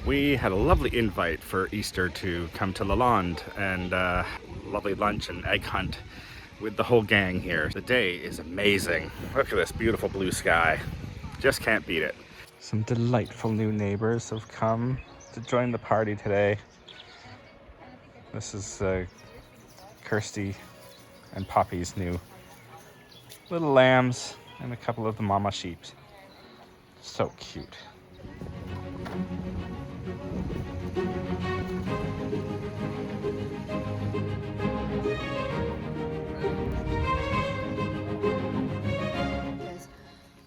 We had a lovely invite for Easter to come to Lande and lovely lunch and egg hunt with the whole gang here. The day is amazing. Look at this beautiful blue sky. Just can't beat it. Some delightful new neighbors have come to join the party today. This is Kirsty and Poppy's new little lambs and a couple of the mama sheep. So cute.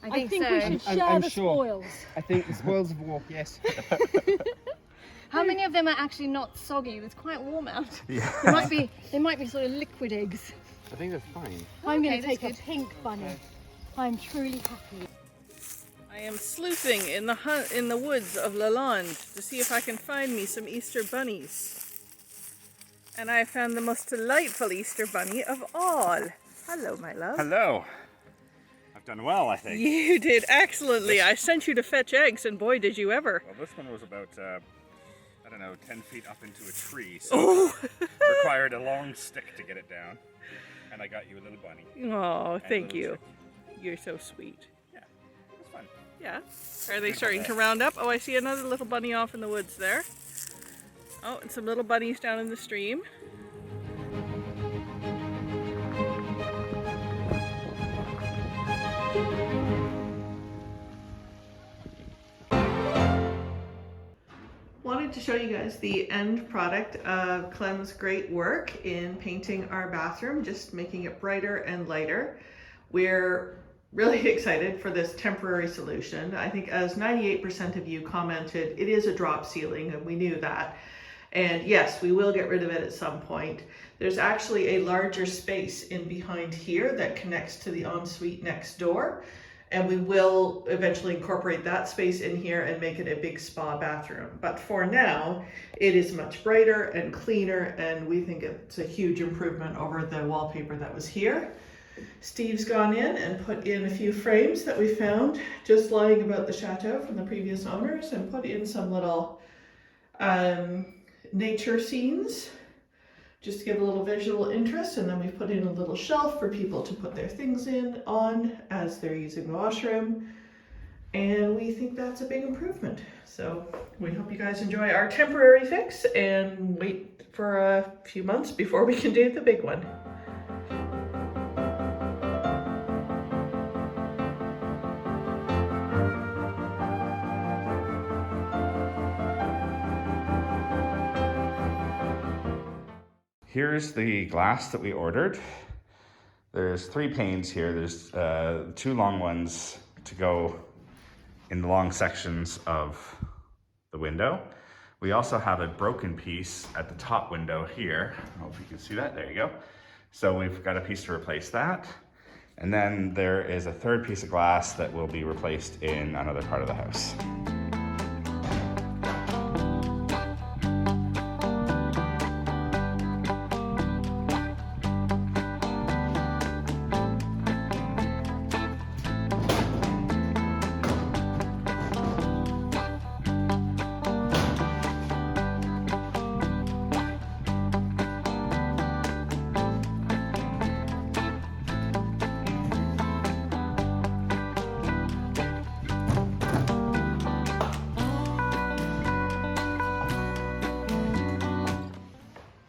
I think so. We should share the spoils. I think the spoils of war, yes. How many of them are actually not soggy? It's quite warm out. Yeah. They might be sort of liquid eggs. I think that's fine. I'm going to take a pink bunny. I'm truly happy. I am sleuthing in the woods of Lande to see if I can find me some Easter bunnies. And I found the most delightful Easter bunny of all. Hello, my love. Hello. I've done well, I think. You did excellently. I sent you to fetch eggs, and boy, did you ever. Well, this one was about, I don't know, 10 feet up into a tree, so required a long stick to get it down. And I got you a little bunny. Oh, thank you. You're so sweet. Yeah, it was fun. Yeah. Are they starting to round up? Oh, I see another little bunny off in the woods there. Oh, and some little bunnies down in the stream. Wanted to show you guys the end product of Clem's great work in painting our bathroom, just making it brighter and lighter. We're really excited for this temporary solution. I think as 98% of you commented, it is a drop ceiling, and we knew that. And yes, we will get rid of it at some point. There's actually a larger space in behind here that connects to the ensuite next door. And we will eventually incorporate that space in here and make it a big spa bathroom. But for now, it is much brighter and cleaner, and we think it's a huge improvement over the wallpaper that was here. Steve's gone in and put in a few frames that we found just lying about the chateau from the previous owners, and put in some little nature scenes just to give a little visual interest. And then we've put in a little shelf for people to put their things on as they're using the washroom. And we think that's a big improvement. So we hope you guys enjoy our temporary fix and wait for a few months before we can do the big one. Here's the glass that we ordered. There's 3 panes here. There's 2 long ones to go in the long sections of the window. We also have a broken piece at the top window here. I don't know if you can see that. There you go. So we've got a piece to replace that. And then there is a 3rd piece of glass that will be replaced in another part of the house.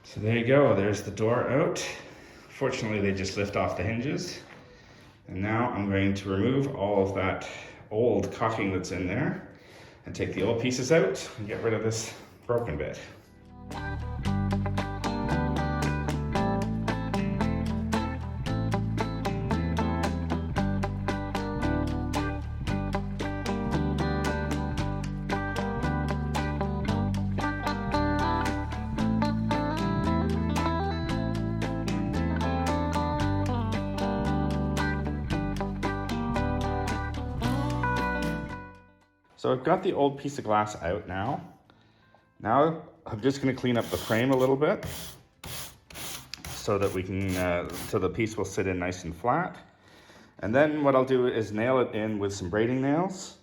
So there you go, there's the door out. Fortunately, they just lift off the hinges. And now I'm going to remove all of that old caulking that's in there and take the old pieces out and get rid of this broken bit. So I've got the old piece of glass out now. Now I'm just going to clean up the frame a little bit so that we can, so the piece will sit in nice and flat. And then what I'll do is nail it in with some braiding nails,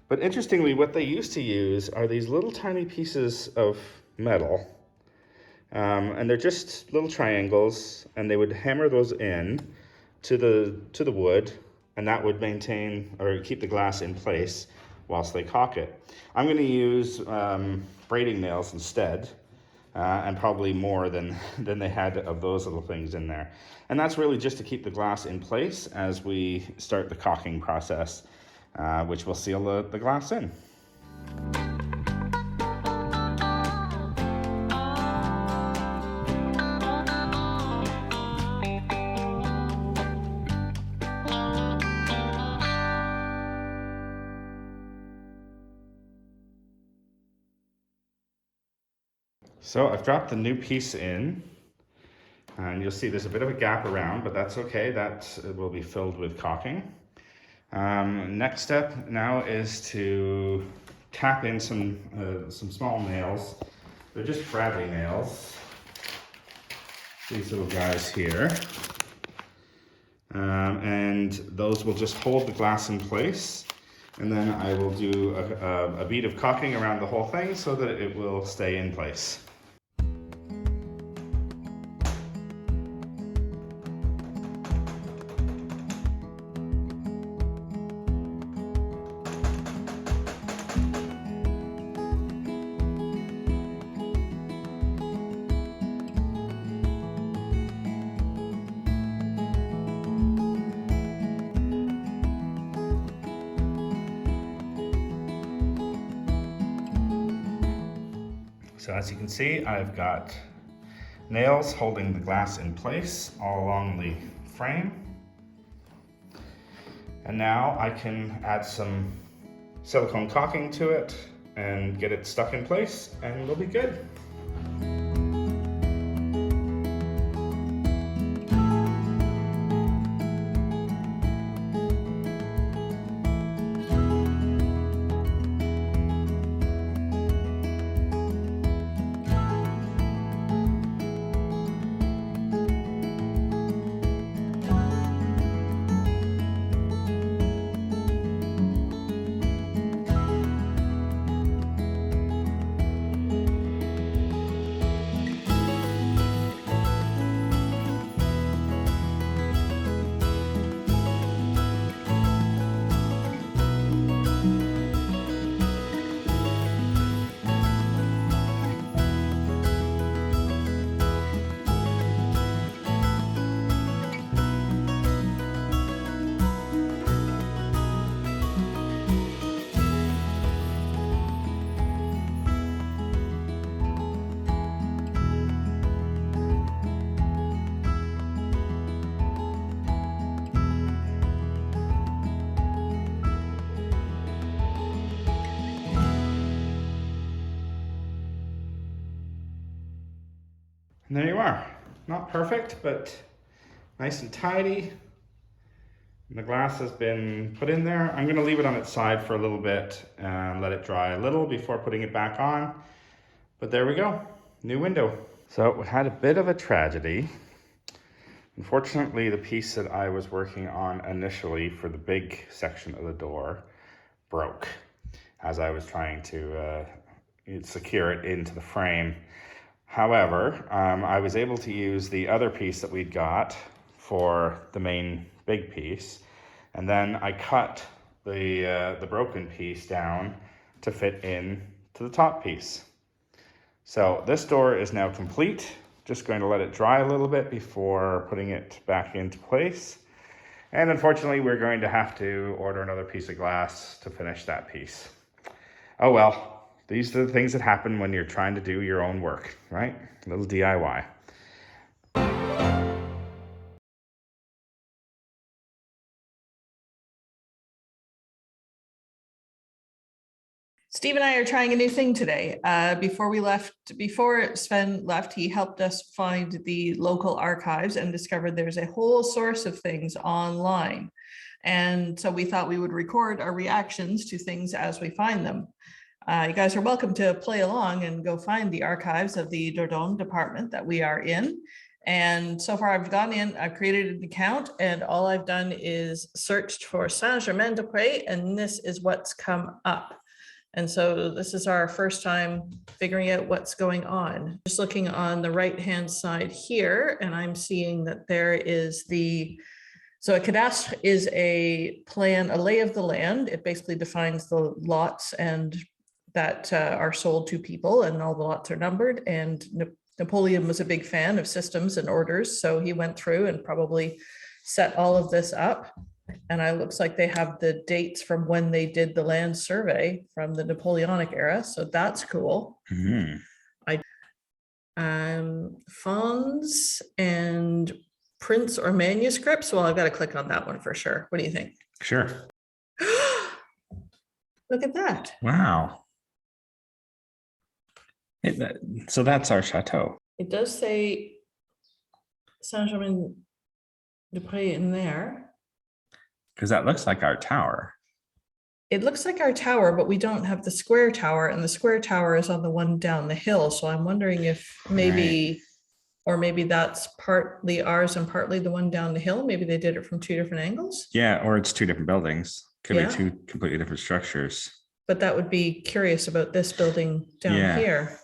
But interestingly, what they used to use are these little tiny pieces of metal. And they're just little triangles, and they would hammer those in to the wood, and that would maintain or keep the glass in place whilst they caulk it. I'm going to use braiding nails instead, and probably more than they had of those little things in there. And that's really just to keep the glass in place as we start the caulking process, which will seal the glass in. So I've dropped the new piece in, and you'll see there's a bit of a gap around, but that's okay. That will be filled with caulking. Next step now is to tap in some small nails. They're just Bradley nails. These little guys here. And those will just hold the glass in place. And then I will do a bead of caulking around the whole thing so that it will stay in place. So as you can see, I've got nails holding the glass in place all along the frame. And now I can add some silicone caulking to it and get it stuck in place, and we'll be good. And there you are. Not perfect, but nice and tidy. And the glass has been put in there. I'm gonna leave it on its side for a little bit and let it dry a little before putting it back on. But there we go, new window. So we had a bit of a tragedy. Unfortunately, the piece that I was working on initially for the big section of the door broke as I was trying to secure it into the frame. However, I was able to use the other piece that we'd got for the main big piece, and then I cut the broken piece down to fit in to the top piece. So this door is now complete. Just going to let it dry a little bit before putting it back into place. And unfortunately, we're going to have to order another piece of glass to finish that piece. Oh well. These are the things that happen when you're trying to do your own work, right? A little DIY. Steve and I are trying a new thing today. Before Sven left, he helped us find the local archives and discovered there's a whole source of things online. And so we thought we would record our reactions to things as we find them. You guys are welcome to play along and go find the archives of the Dordogne department that we are in And so far I've gone in, I've created an account, and all I've done is searched for Saint Germain des Prés, and this is what's come up. And so this is our first time figuring out what's going on. Just looking on the right-hand side here, and I'm seeing that there is so a cadastre is a plan, a lay of the land. It basically defines the lots and that are sold to people, and all the lots are numbered. And Napoleon was a big fan of systems and orders, so he went through and probably set all of this up. And it looks like they have the dates from when they did the land survey from the Napoleonic era, so that's cool. Fonts and prints or manuscripts. Well, I've got to click on that one for sure. What do you think? Sure. Look at that. Wow. So that's our chateau. It does say Saint Germain des Prés in there. Because that looks like our tower. It looks like our tower, but we don't have the square tower, and the square tower is on the one down the hill. So I'm wondering if maybe, or maybe that's partly ours and partly the one down the hill. Maybe they did it from two different angles. Yeah, or it's two different buildings. Could be two completely different structures. But that would be curious about this building down here.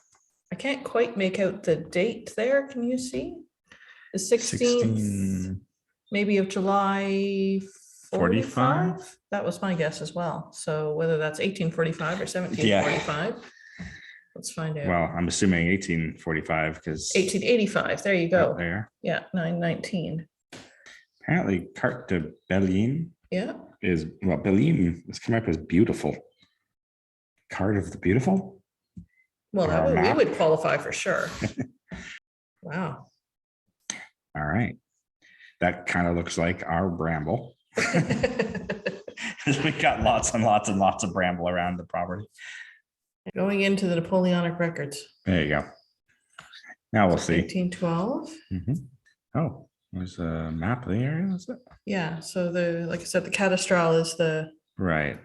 I can't quite make out the date there. Can you see? The 16th, maybe of July 45? That was my guess as well. So whether that's 1845 or 1745, let's find out. Well, I'm assuming 1845 because 1885. There you go. There. Yeah, 919. Apparently, Carte de Belline is, well, Belline is coming up as beautiful. Card of the beautiful? Well, we would qualify for sure. Wow. All right. That kind of looks like our bramble. We got lots and lots and lots of bramble around the property. Going into the Napoleonic records. There you go. Now we'll see. 1812. Oh, there's a map of the area, is it? Yeah. So like I said, the cadastral is the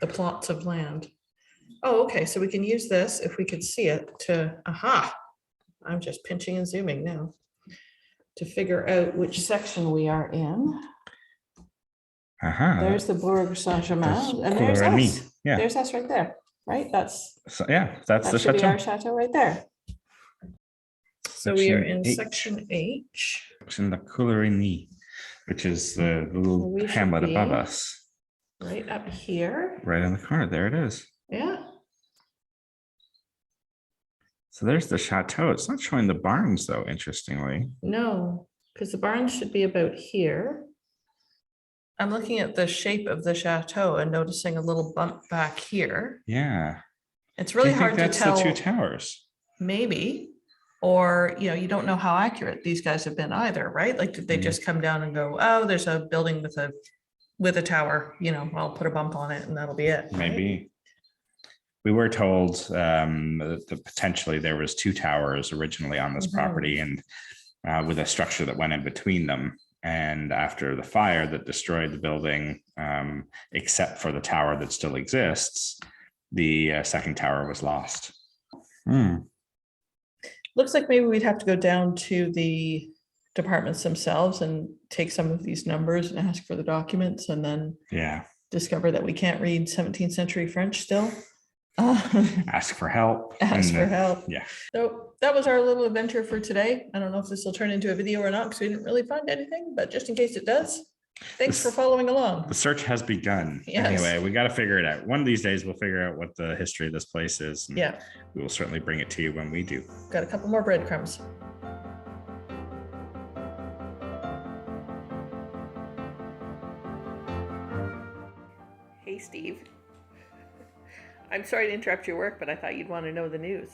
plots of land. Oh, okay. So we can use this if we could see it to, I'm just pinching and zooming now to figure out which section we are in. There's the Bourg Saint-Germain, and there's us. Yeah. There's us right there, right? That's the should be chateau. our chateau right there. So we are in section H. Section La Coulerini, which is the little hamlet above us. Right up here. Right in the corner. There it is. Yeah. So there's the chateau. It's not showing the barns though, interestingly. No, because the barns should be about here. I'm looking at the shape of the chateau and noticing a little bump back here. Yeah. It's really hard to tell. That's the two towers. Maybe. Or, you don't know how accurate these guys have been either, right? Like, did they just come down and go, oh, there's a building with a tower, I'll put a bump on it and that'll be it. Maybe. Right? We were told that potentially there was two towers originally on this property, and with a structure that went in between them. And after the fire that destroyed the building, except for the tower that still exists, the second tower was lost. Looks like maybe we'd have to go down to the departments themselves and take some of these numbers and ask for the documents, and then discover that we can't read 17th century French still. Ask for help. Yeah. So that was our little adventure for today. I don't know if this will turn into a video or not because we didn't really find anything, but just in case it does, thanks for following along. The search has begun. Yes. Anyway, we got to figure it out. One of these days we'll figure out what the history of this place is. We will certainly bring it to you when we do. Got a couple more breadcrumbs. Hey, Steve. I'm sorry to interrupt your work, but I thought you'd want to know the news.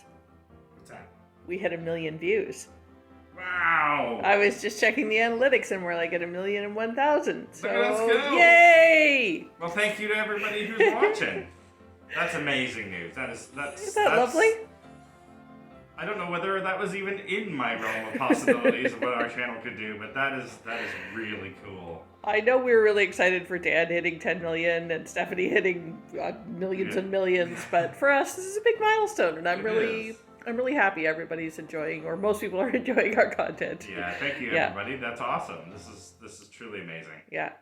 What's that? We had 1 million views. Wow. I was just checking the analytics and we're like at 1,001,000. So let's go. Yay! Well, thank you to everybody who's watching. That's amazing news. Isn't that lovely? I don't know whether that was even in my realm of possibilities of what our channel could do, but that is really cool. I know we were really excited for Dan hitting 10 million and Stephanie hitting millions and millions, but for us, this is a big milestone, and I'm really I'm really happy everybody's enjoying, or most people are enjoying our content. Yeah, thank you Yeah. everybody. That's awesome. This is truly amazing. Yeah.